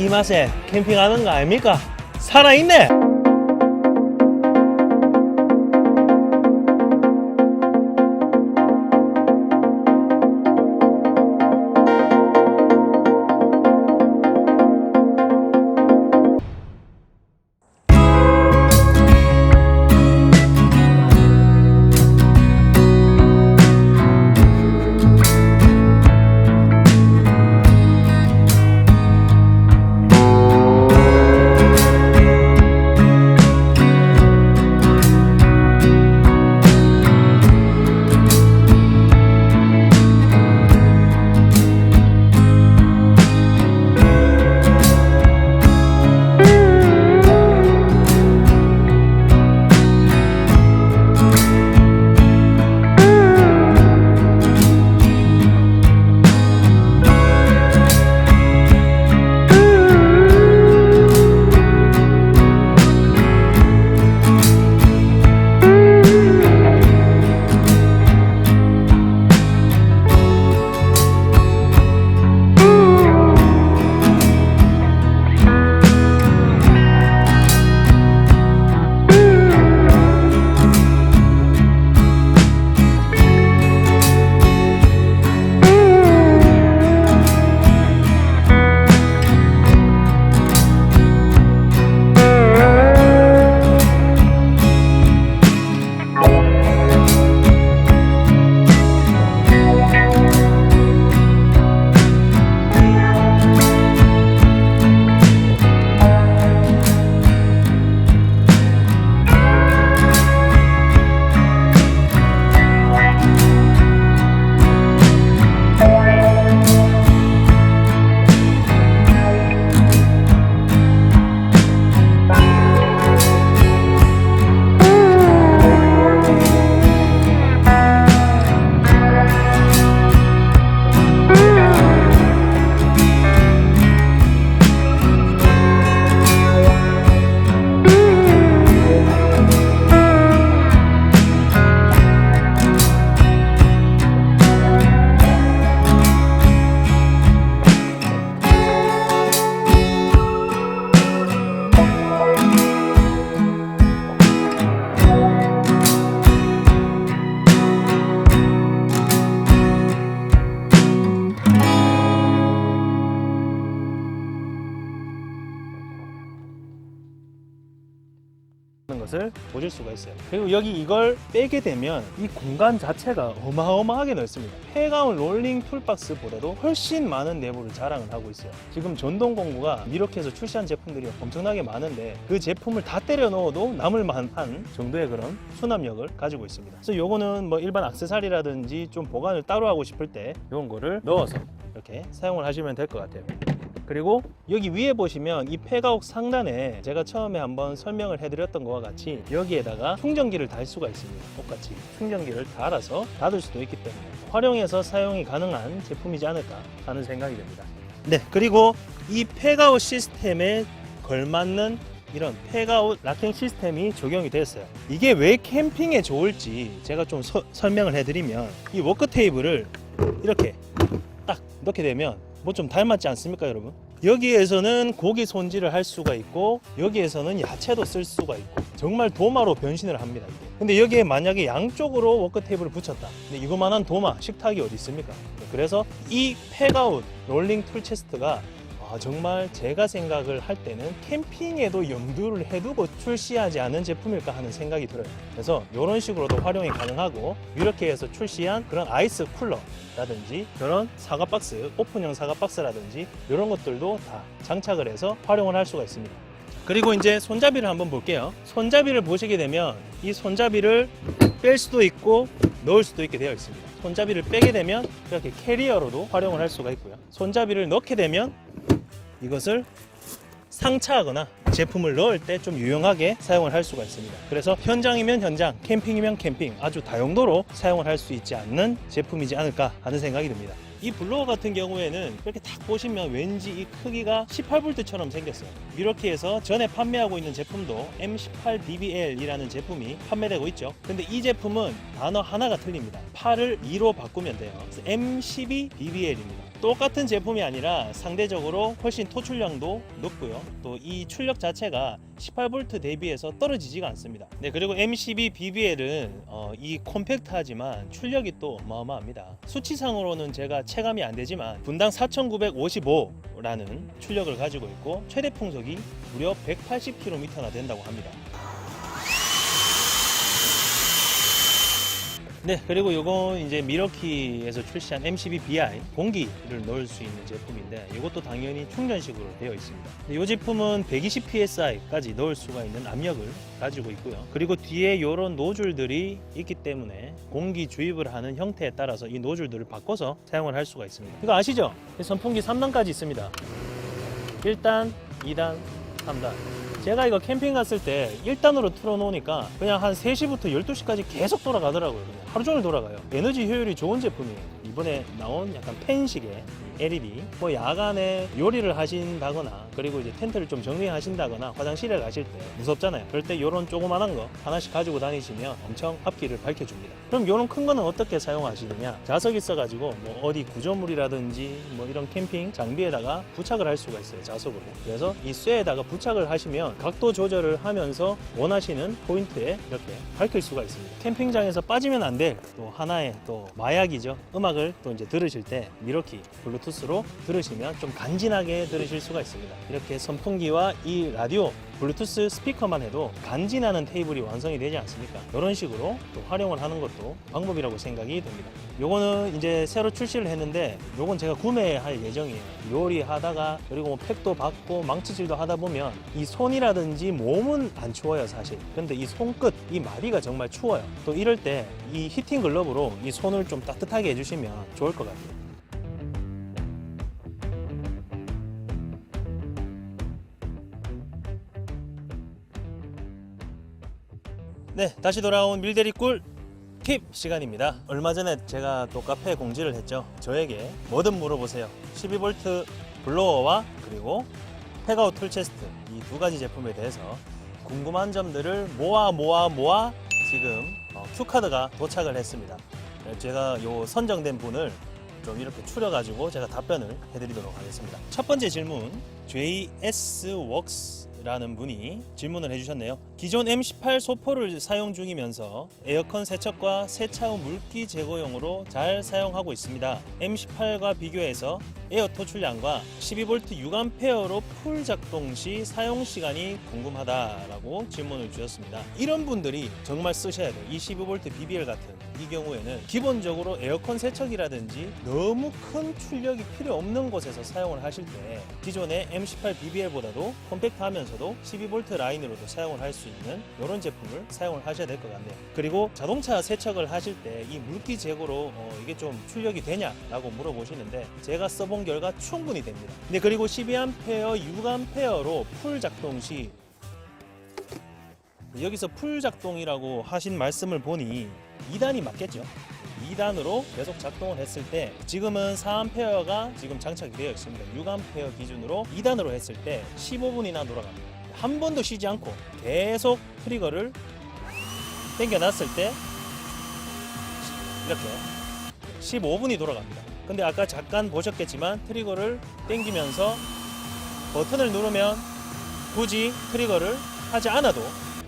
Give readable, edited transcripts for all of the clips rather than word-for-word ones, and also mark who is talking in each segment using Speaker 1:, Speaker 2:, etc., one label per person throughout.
Speaker 1: 이 맛에 캠핑하는 거 아닙니까? 살아있네! 것을 보실 수가 있어요. 그리고 여기 이걸 빼게 되면 이 공간 자체가 어마어마하게 넓습니다. 폐가온 롤링 툴박스보다도 훨씬 많은 내부를 자랑을 하고 있어요. 지금 전동공구가 이렇게 해서 출시한 제품들이 엄청나게 많은데 그 제품을 다 때려 넣어도 남을 만한 정도의 그런 수납력을 가지고 있습니다. 그래서 요거는 뭐 일반 액세서리라든지 좀 보관을 따로 하고 싶을 때 이런 거를 넣어서 이렇게 사용을 하시면 될 것 같아요. 그리고 여기 위에 보시면 이 폐가옥 상단에 제가 처음에 한번 설명을 해드렸던 것과 같이 여기에다가 충전기를 달 수가 있습니다. 똑같이 충전기를 달아서 닫을 수도 있기 때문에 활용해서 사용이 가능한 제품이지 않을까 하는 생각이 듭니다. 네, 그리고 이 폐가옥 시스템에 걸맞는 이런 폐가웃 락킹 시스템이 적용이 됐어요. 이게 왜 캠핑에 좋을지 제가 좀 설명을 해드리면 이 워크 테이블을 이렇게 딱 넣게 되면 뭐 좀 닮았지 않습니까, 여러분? 여기에서는 고기 손질을 할 수가 있고 여기에서는 야채도 쓸 수가 있고 정말 도마로 변신을 합니다. 이게. 근데 여기에 만약에 양쪽으로 워크 테이블을 붙였다. 근데 이거만한 도마, 식탁이 어디 있습니까? 그래서 이 팩아웃 롤링 툴 체스트가 정말 제가 생각을 할 때는 캠핑에도 염두를 해두고 출시하지 않은 제품일까 하는 생각이 들어요. 그래서 이런 식으로도 활용이 가능하고 이렇게 해서 출시한 그런 아이스 쿨러라든지 그런 사과 박스, 오픈형 사과 박스라든지 이런 것들도 다 장착을 해서 활용을 할 수가 있습니다. 그리고 이제 손잡이를 한번 볼게요. 손잡이를 보시게 되면 이 손잡이를 뺄 수도 있고 넣을 수도 있게 되어 있습니다. 손잡이를 빼게 되면 이렇게 캐리어로도 활용을 할 수가 있고요. 손잡이를 넣게 되면 이것을 상차하거나 제품을 넣을 때 좀 유용하게 사용을 할 수가 있습니다. 그래서 현장이면 현장, 캠핑이면 캠핑 아주 다용도로 사용을 할 수 있지 않는 제품이지 않을까 하는 생각이 듭니다. 이 블로어 같은 경우에는 이렇게 딱 보시면 왠지 이 크기가 18V처럼 생겼어요. 이렇게 해서 전에 판매하고 있는 제품도 M18DBL이라는 제품이 판매되고 있죠. 근데 이 제품은 단어 하나가 틀립니다. 8을 2로 바꾸면 돼요. 그래서 M12DBL입니다. 똑같은 제품이 아니라 상대적으로 훨씬 토출량도 높고요. 또 이 출력 자체가 18V 대비해서 떨어지지가 않습니다. 네, 그리고 M12 BBL은 이 콤팩트하지만 출력이 또 어마어마합니다. 수치상으로는 제가 체감이 안 되지만 분당 4955라는 출력을 가지고 있고 최대 풍속이 무려 180km나 된다고 합니다. 네, 그리고 요건 이제 미러키에서 출시한 M12 BI 공기를 넣을 수 있는 제품인데 이것도 당연히 충전식으로 되어 있습니다. 이 제품은 120psi까지 넣을 수가 있는 압력을 가지고 있고요. 그리고 뒤에 이런 노즐들이 있기 때문에 공기 주입을 하는 형태에 따라서 이 노즐들을 바꿔서 사용을 할 수가 있습니다. 이거 아시죠? 선풍기 3단까지 있습니다. 1단, 2단, 3단. 제가 이거 캠핑 갔을 때 1단으로 틀어놓으니까 그냥 한 3시부터 12시까지 계속 돌아가더라고요. 그냥 하루 종일 돌아가요. 에너지 효율이 좋은 제품이에요. 이번에 나온 약간 펜식의 LED, 뭐 야간에 요리를 하신다거나 그리고 이제 텐트를 좀 정리하신다거나 화장실에 가실 때 무섭잖아요. 그럴 때 이런 조그만한 거 하나씩 가지고 다니시면 엄청 앞길을 밝혀줍니다. 그럼 이런 큰 거는 어떻게 사용하시느냐? 자석이 있어가지고 뭐 어디 구조물이라든지 뭐 이런 캠핑 장비에다가 부착을 할 수가 있어요. 자석으로. 그래서 이 쇠에다가 부착을 하시면 각도 조절을 하면서 원하시는 포인트에 이렇게 밝힐 수가 있습니다. 캠핑장에서 빠지면 안 될 또 하나의 또 마약이죠. 음악을 또 이제 들으실 때 미러키 블루투스로 들으시면 좀 간지나게 들으실 수가 있습니다. 이렇게 선풍기와 이 라디오 블루투스 스피커만 해도 간지나는 테이블이 완성이 되지 않습니까? 이런 식으로 또 활용을 하는 것도 방법이라고 생각이 됩니다. 요거는 이제 새로 출시를 했는데 요건 제가 구매할 예정이에요. 요리하다가 그리고 뭐 팩도 받고 망치질도 하다 보면 이 손이라든지 몸은 안 추워요 사실. 근데 이 손끝, 이 마디가 정말 추워요. 또 이럴 때 이 히팅 글러브로 이 손을 좀 따뜻하게 해주시면 좋을 것 같아요. 네, 다시 돌아온 밀대리 꿀 팁 시간입니다. 얼마 전에 제가 또 카페에 공지를 했죠. 저에게 뭐든 물어보세요. 12V 블로어와 그리고 팩아웃 툴체스트 이 두 가지 제품에 대해서 궁금한 점들을 모아 지금 큐카드가 도착을 했습니다. 제가 요 선정된 분을 좀 이렇게 추려가지고 제가 답변을 해드리도록 하겠습니다. 첫 번째 질문, JS웍스 라는 분이 질문을 해주셨네요. 기존 M18 소포를 사용 중이면서 에어컨 세척과 세차 후 물기 제거용으로 잘 사용하고 있습니다. M18과 비교해서 에어 토출량과 12V 6A로 풀 작동 시 사용 시간이 궁금하다라고 질문을 주셨습니다. 이런 분들이 정말 쓰셔야 돼요. 이 12V BBL 같은 이 경우에는 기본적으로 에어컨 세척이라든지 너무 큰 출력이 필요 없는 곳에서 사용을 하실 때 기존의 M18 BBL보다도 컴팩트하면서도 12V 라인으로도 사용을 할 수 있는 이런 제품을 사용을 하셔야 될 것 같네요. 그리고 자동차 세척을 하실 때 이 물기 제거로 이게 좀 출력이 되냐라고 물어보시는데 제가 써본 결과 충분히 됩니다. 네, 그리고 12A, 6A로 풀 작동 시 여기서 풀 작동이라고 하신 말씀을 보니 2단이 맞겠죠? 2단으로 계속 작동을 했을 때 지금은 4A가 지금 장착이 되어 있습니다. 6A 기준으로 2단으로 했을 때 15분이나 돌아갑니다. 한 번도 쉬지 않고 계속 트리거를 당겨 놨을 때 이렇게 15분이 돌아갑니다. 근데 아까 잠깐 보셨겠지만 트리거를 당기면서 버튼을 누르면 굳이 트리거를 하지 않아도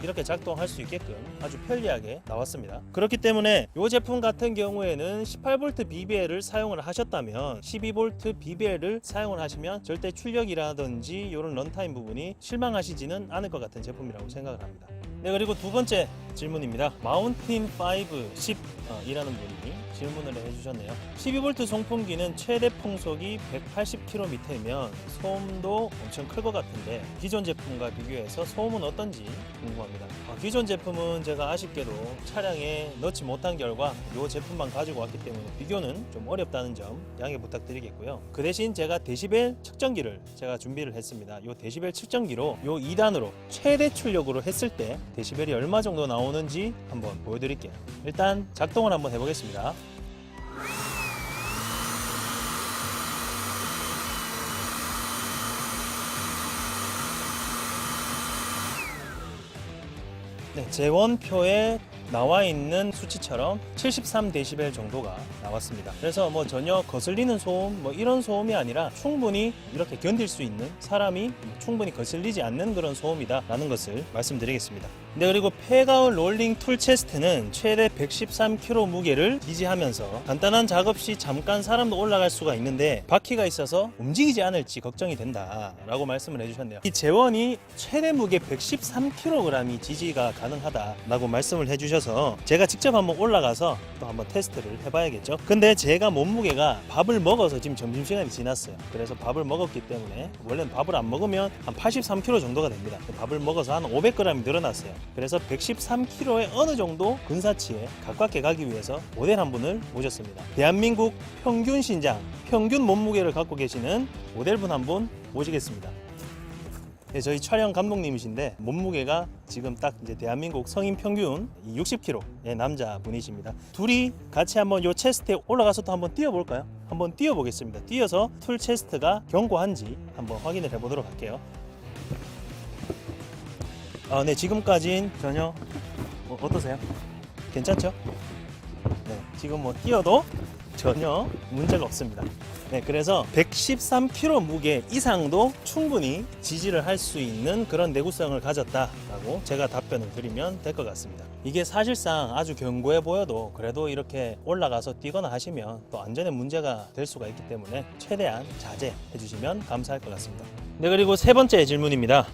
Speaker 1: 이렇게 작동할 수 있게끔 아주 편리하게 나왔습니다. 그렇기 때문에 이 제품 같은 경우에는 18V BBL을 사용을 하셨다면 12V BBL을 사용을 하시면 절대 출력이라든지 이런 런타임 부분이 실망하시지는 않을 것 같은 제품이라고 생각을 합니다. 네, 그리고 두 번째 질문입니다. 마운틴 5 10이라는 분이 질문을 해주셨네요. 12V 송풍기는 최대 풍속이 180km이면 소음도 엄청 클 것 같은데 기존 제품과 비교해서 소음은 어떤지 궁금합니다. 기존 제품은 제가 아쉽게도 차량에 넣지 못한 결과 이 제품만 가지고 왔기 때문에 비교는 좀 어렵다는 점 양해 부탁드리겠고요. 그 대신 제가 데시벨 측정기를 제가 준비를 했습니다. 이 데시벨 측정기로 이 2단으로 최대 출력으로 했을 때 데시벨이 얼마 정도 나오는지 한번 보여드릴게요. 일단 작동을 한번 해보겠습니다. 네, 재원표에 나와 있는 수치처럼 73dB 정도가 나왔습니다. 그래서 뭐 전혀 거슬리는 소음 뭐 이런 소음이 아니라 충분히 이렇게 견딜 수 있는, 사람이 충분히 거슬리지 않는 그런 소음이다 라는 것을 말씀드리겠습니다. 네, 그리고 폐가운 롤링 툴 체스트는 최대 113kg 무게를 지지하면서 간단한 작업 시 잠깐 사람도 올라갈 수가 있는데 바퀴가 있어서 움직이지 않을지 걱정이 된다 라고 말씀을 해주셨네요. 이 제원이 최대 무게 113kg이 지지가 가능하다 라고 말씀을 해주셔서 제가 직접 한번 올라가서 또 한번 테스트를 해봐야겠죠. 근데 제가 몸무게가 밥을 먹어서 지금 점심시간이 지났어요. 그래서 밥을 먹었기 때문에, 원래는 밥을 안 먹으면 한 83kg 정도가 됩니다. 밥을 먹어서 한 500g이 늘어났어요. 그래서 113kg의 어느 정도 근사치에 가깝게 가기 위해서 모델 한 분을 모셨습니다. 대한민국 평균 신장, 평균 몸무게를 갖고 계시는 모델분 한 분 모시겠습니다. 네, 저희 촬영 감독님이신데 몸무게가 지금 딱 이제 대한민국 성인 평균 60kg의 남자분이십니다. 둘이 같이 한번 요 체스트에 올라가서 또 한번 뛰어볼까요? 한번 뛰어보겠습니다. 뛰어서 툴 체스트가 견고한지 한번 확인을 해보도록 할게요. 네, 지금까진 전혀 어떠세요? 괜찮죠? 네, 지금 뭐 뛰어도 전혀 문제가 없습니다. 네, 그래서 113kg 무게 이상도 충분히 지지를 할 수 있는 그런 내구성을 가졌다라고 제가 답변을 드리면 될 것 같습니다. 이게 사실상 아주 견고해 보여도 그래도 이렇게 올라가서 뛰거나 하시면 또 안전에 문제가 될 수가 있기 때문에 최대한 자제해 주시면 감사할 것 같습니다. 네, 그리고 세 번째 질문입니다.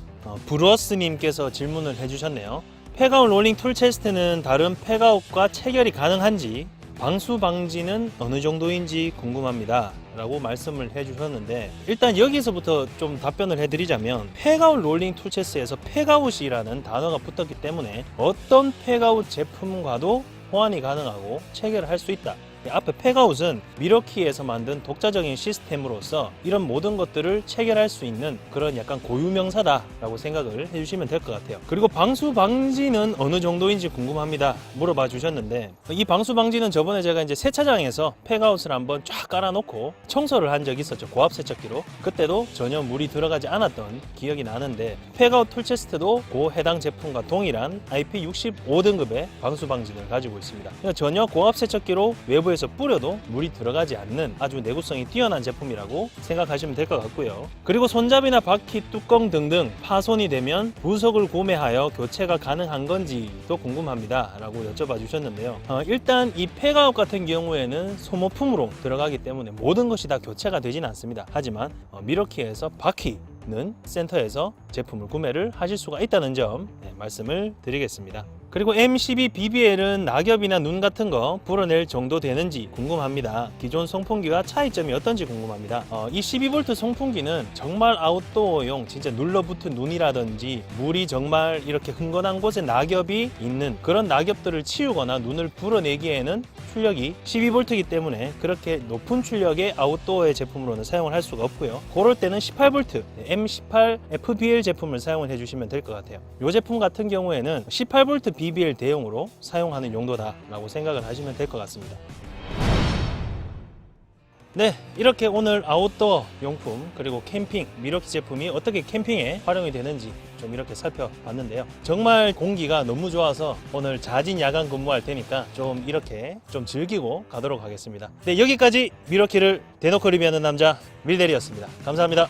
Speaker 1: 브루어스님께서 질문을 해주셨네요. 폐가웃 롤링 툴 체스트는 다른 폐가웃과 체결이 가능한지, 방수 방지는 어느 정도인지 궁금합니다 라고 말씀을 해주셨는데, 일단 여기서부터 좀 답변을 해드리자면 폐가웃 롤링 툴 체스트에서 폐가웃이라는 단어가 붙었기 때문에 어떤 폐가웃 제품과도 호환이 가능하고 체결을 할 수 있다. 앞에 폐가웃은 미러키에서 만든 독자적인 시스템으로서 이런 모든 것들을 체결할 수 있는 그런 약간 고유명사다라고 생각을 해주시면 될 것 같아요. 그리고 방수 방지는 어느 정도인지 궁금합니다 물어봐 주셨는데, 이 방수 방지는 저번에 제가 이제 세차장에서 폐가웃을 한번 쫙 깔아놓고 청소를 한 적이 있었죠. 고압 세척기로. 그때도 전혀 물이 들어가지 않았던 기억이 나는데, 폐가웃 툴 체스트도 그 해당 제품과 동일한 IP65등급의 방수 방지를 가지고 있습니다. 그러니까 전혀 고압 세척기로 외부에서 뿌려도 물이 들어가지 않는 아주 내구성이 뛰어난 제품이라고 생각하시면 될 것 같고요. 그리고 손잡이나 바퀴, 뚜껑 등등 파손이 되면 부속을 구매하여 교체가 가능한 건지도 궁금합니다 라고 여쭤봐 주셨는데요. 일단 이 폐가웃 같은 경우에는 소모품으로 들어가기 때문에 모든 것이 다 교체가 되진 않습니다. 하지만 미러키에서 바퀴는 센터에서 제품을 구매를 하실 수가 있다는 점 말씀을 드리겠습니다. 그리고 M12 BBL은 낙엽이나 눈 같은 거 불어낼 정도 되는지 궁금합니다. 기존 송풍기와 차이점이 어떤지 궁금합니다. 이 12V 송풍기는 정말 아웃도어용, 진짜 눌러붙은 눈이라든지 물이 정말 이렇게 흥건한 곳에 낙엽이 있는 그런 낙엽들을 치우거나 눈을 불어내기에는 출력이 12V이기 때문에 그렇게 높은 출력의 아웃도어의 제품으로는 사용을 할 수가 없고요. 그럴 때는 18V M18 FBL 제품을 사용을 해주시면 될 것 같아요. 이 제품 같은 경우에는 18V BBL 대용으로 사용하는 용도다라고 생각을 하시면 될 것 같습니다. 네, 이렇게 오늘 아웃도어 용품 그리고 캠핑 미러키 제품이 어떻게 캠핑에 활용이 되는지 좀 이렇게 살펴봤는데요. 정말 공기가 너무 좋아서 오늘 자진 야간 근무할 테니까 좀 이렇게 좀 즐기고 가도록 하겠습니다. 네, 여기까지 미러키를 대놓고 리뷰하는 남자 밀대리였습니다. 감사합니다.